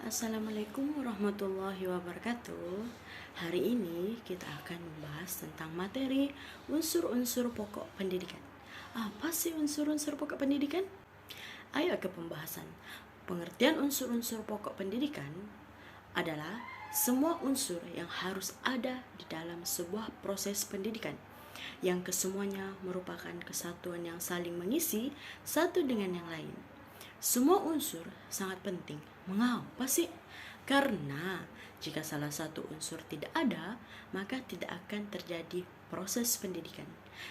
Assalamualaikum warahmatullahi wabarakatuh. Hari ini kita akan membahas tentang materi unsur-unsur pokok pendidikan. Apa sih unsur-unsur pokok pendidikan? Ayo ke pembahasan. Pengertian unsur-unsur pokok pendidikan adalah semua unsur yang harus ada di dalam sebuah proses pendidikan, yang kesemuanya merupakan kesatuan yang saling mengisi satu dengan yang lain. Semua unsur sangat penting. Mengapa sih? Karena jika salah satu unsur tidak ada, maka tidak akan terjadi proses pendidikan.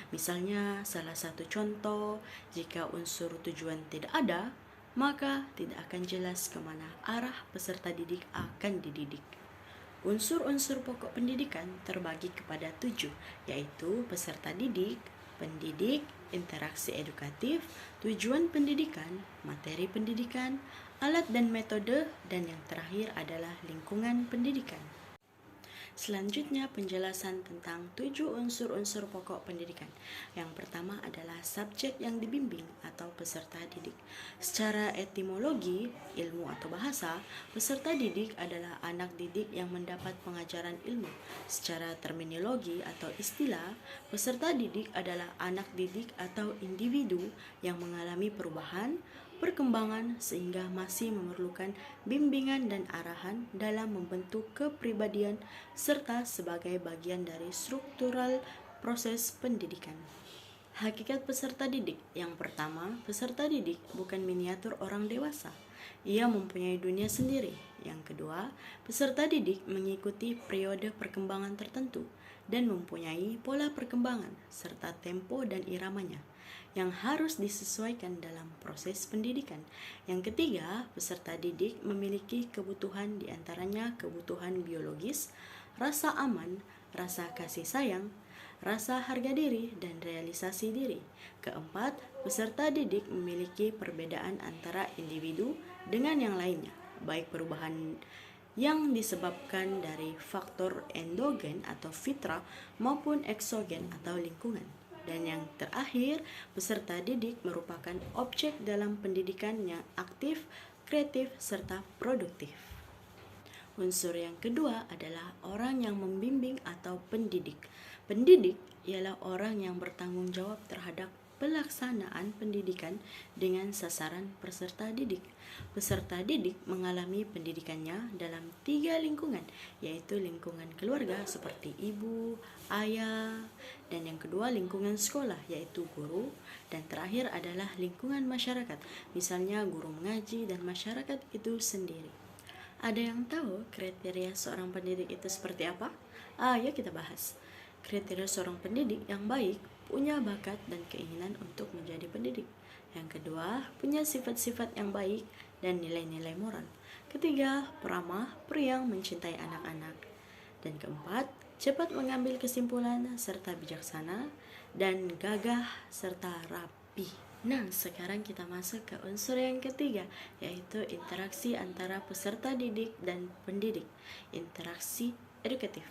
Misalnya, salah satu contoh, jika unsur tujuan tidak ada, maka tidak akan jelas kemana arah peserta didik akan dididik. Unsur-unsur pokok pendidikan terbagi kepada 7, yaitu peserta didik, pendidik, interaksi edukatif, tujuan pendidikan, materi pendidikan, alat dan metode, dan yang terakhir adalah lingkungan pendidikan. Selanjutnya penjelasan tentang 7 unsur-unsur pokok pendidikan. Yang pertama adalah subjek yang dibimbing atau peserta didik. Secara etimologi, ilmu atau bahasa, peserta didik adalah anak didik yang mendapat pengajaran ilmu. Secara terminologi atau istilah, peserta didik adalah anak didik atau individu yang mengalami perubahan, perkembangan sehingga masih memerlukan bimbingan dan arahan dalam membentuk kepribadian serta sebagai bagian dari struktural proses pendidikan. Hakikat peserta didik. Yang pertama, peserta didik bukan miniatur orang dewasa. Ia mempunyai dunia sendiri. Yang kedua, peserta didik mengikuti periode perkembangan tertentu dan mempunyai pola perkembangan serta tempo dan iramanya yang harus disesuaikan dalam proses pendidikan. Yang ketiga, peserta didik memiliki kebutuhan diantaranya kebutuhan biologis, rasa aman, rasa kasih sayang, rasa harga diri, dan realisasi diri. Keempat, peserta didik memiliki perbedaan antara individu dengan yang lainnya, baik perubahan yang disebabkan dari faktor endogen atau fitrah maupun eksogen atau lingkungan. Dan yang terakhir, peserta didik merupakan objek dalam pendidikan yang aktif, kreatif, serta produktif. Unsur yang kedua adalah orang yang membimbing atau pendidik. Pendidik ialah orang yang bertanggung jawab terhadap pelaksanaan pendidikan dengan sasaran peserta didik. Peserta didik mengalami pendidikannya dalam 3 lingkungan, yaitu lingkungan keluarga seperti ibu, ayah, dan yang kedua lingkungan sekolah, yaitu guru, dan terakhir adalah lingkungan masyarakat, misalnya guru mengaji dan masyarakat itu sendiri. Ada yang tahu kriteria seorang pendidik itu seperti apa? Ayo kita bahas. Kriteria seorang pendidik yang baik punya bakat dan keinginan untuk menjadi pendidik. Yang kedua, punya sifat-sifat yang baik dan nilai-nilai moral. Ketiga, peramah, periang, mencintai anak-anak. Dan keempat, cepat mengambil kesimpulan serta bijaksana dan gagah serta rapi. Nah, sekarang kita masuk ke unsur yang ketiga, yaitu interaksi antara peserta didik dan pendidik. Interaksi edukatif.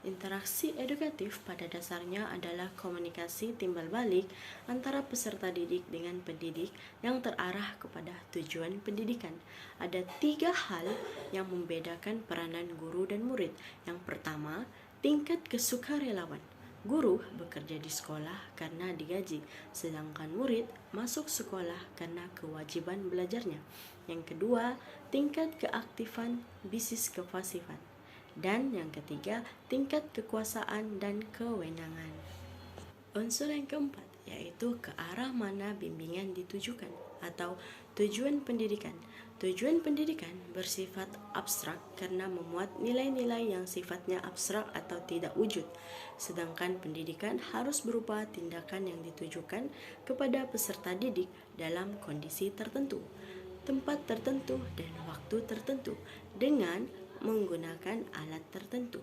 Interaksi edukatif pada dasarnya adalah komunikasi timbal balik antara peserta didik dengan pendidik yang terarah kepada tujuan pendidikan. Ada 3 hal yang membedakan peranan guru dan murid. Yang pertama, tingkat kesukarelawan. Guru bekerja di sekolah karena digaji, sedangkan murid masuk sekolah karena kewajiban belajarnya. Yang kedua, tingkat keaktifan bisnis kefasifan. Dan yang ketiga, tingkat kekuasaan dan kewenangan. Unsur yang keempat, yaitu ke arah mana bimbingan ditujukan atau tujuan pendidikan. Tujuan pendidikan bersifat abstrak karena memuat nilai-nilai yang sifatnya abstrak atau tidak wujud. Sedangkan pendidikan harus berupa tindakan yang ditujukan kepada peserta didik dalam kondisi tertentu, tempat tertentu, dan waktu tertentu dengan menggunakan alat tertentu.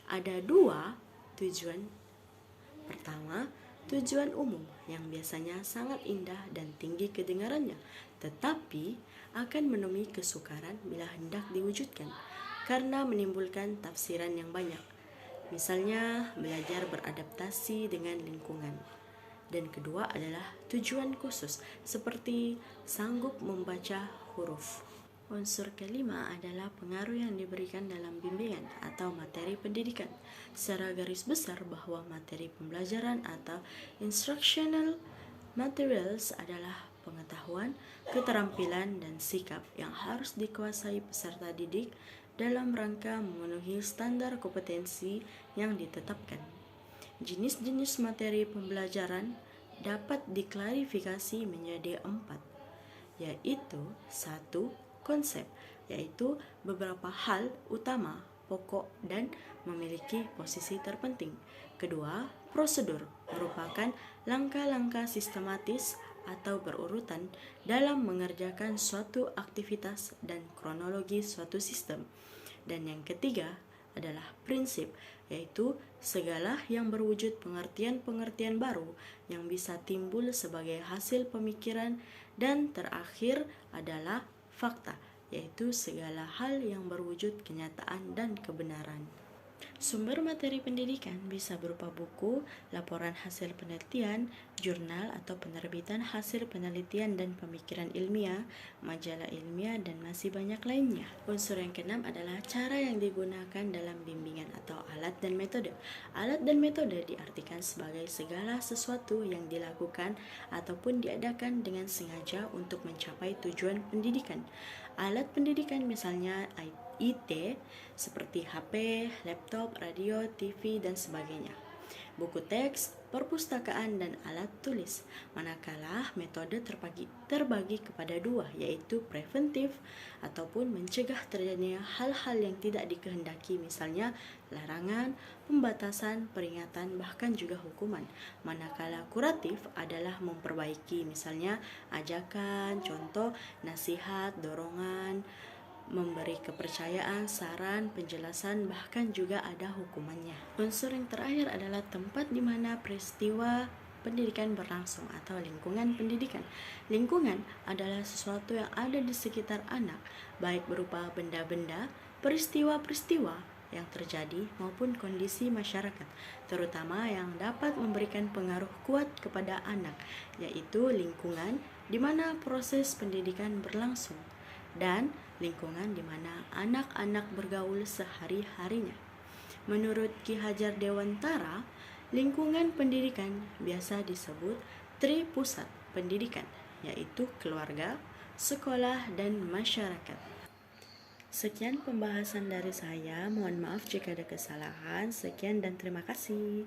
Ada 2 tujuan. Pertama, tujuan umum yang biasanya sangat indah dan tinggi kedengarannya, tetapi akan menemui kesukaran bila hendak diwujudkan karena menimbulkan tafsiran yang banyak. Misalnya, belajar beradaptasi dengan lingkungan. Dan kedua adalah tujuan khusus, seperti sanggup membaca huruf. Unsur kelima adalah pengaruh yang diberikan dalam bimbingan atau materi pendidikan. Secara garis besar bahwa materi pembelajaran atau instructional materials adalah pengetahuan, keterampilan, dan sikap yang harus dikuasai peserta didik dalam rangka memenuhi standar kompetensi yang ditetapkan. Jenis-jenis materi pembelajaran dapat diklarifikasi menjadi 4, yaitu 1. Konsep, yaitu beberapa hal utama, pokok, dan memiliki posisi terpenting. Kedua, prosedur, merupakan langkah-langkah sistematis atau berurutan dalam mengerjakan suatu aktivitas dan kronologi suatu sistem. Dan yang ketiga adalah prinsip, yaitu segala yang berwujud pengertian-pengertian baru yang bisa timbul sebagai hasil pemikiran. Dan terakhir adalah fakta, yaitu segala hal yang berwujud kenyataan dan kebenaran. Sumber materi pendidikan bisa berupa buku, laporan hasil penelitian, jurnal atau penerbitan hasil penelitian dan pemikiran ilmiah, majalah ilmiah, dan masih banyak lainnya. Unsur yang keenam adalah cara yang digunakan dalam bimbingan atau alat dan metode. Alat dan metode diartikan sebagai segala sesuatu yang dilakukan ataupun diadakan dengan sengaja untuk mencapai tujuan pendidikan. Alat pendidikan misalnya IT seperti HP, laptop, radio, TV, dan sebagainya. Buku teks, perpustakaan, dan alat tulis. Manakala metode terbagi kepada dua, yaitu preventif ataupun mencegah terjadinya hal-hal yang tidak dikehendaki, misalnya larangan, pembatasan, peringatan, bahkan juga hukuman. Manakala kuratif adalah memperbaiki, misalnya ajakan, contoh, nasihat, dorongan, memberi kepercayaan, saran, penjelasan, bahkan juga ada hukumannya. Unsur yang terakhir adalah tempat di mana peristiwa pendidikan berlangsung atau lingkungan pendidikan. Lingkungan adalah sesuatu yang ada di sekitar anak, baik berupa benda-benda, peristiwa-peristiwa yang terjadi maupun kondisi masyarakat, terutama yang dapat memberikan pengaruh kuat kepada anak, yaitu lingkungan di mana proses pendidikan berlangsung dan lingkungan di mana anak-anak bergaul sehari-harinya. Menurut Ki Hajar Dewantara, lingkungan pendidikan biasa disebut tripusat pendidikan, yaitu keluarga, sekolah, dan masyarakat. Sekian pembahasan dari saya, mohon maaf jika ada kesalahan. Sekian dan terima kasih.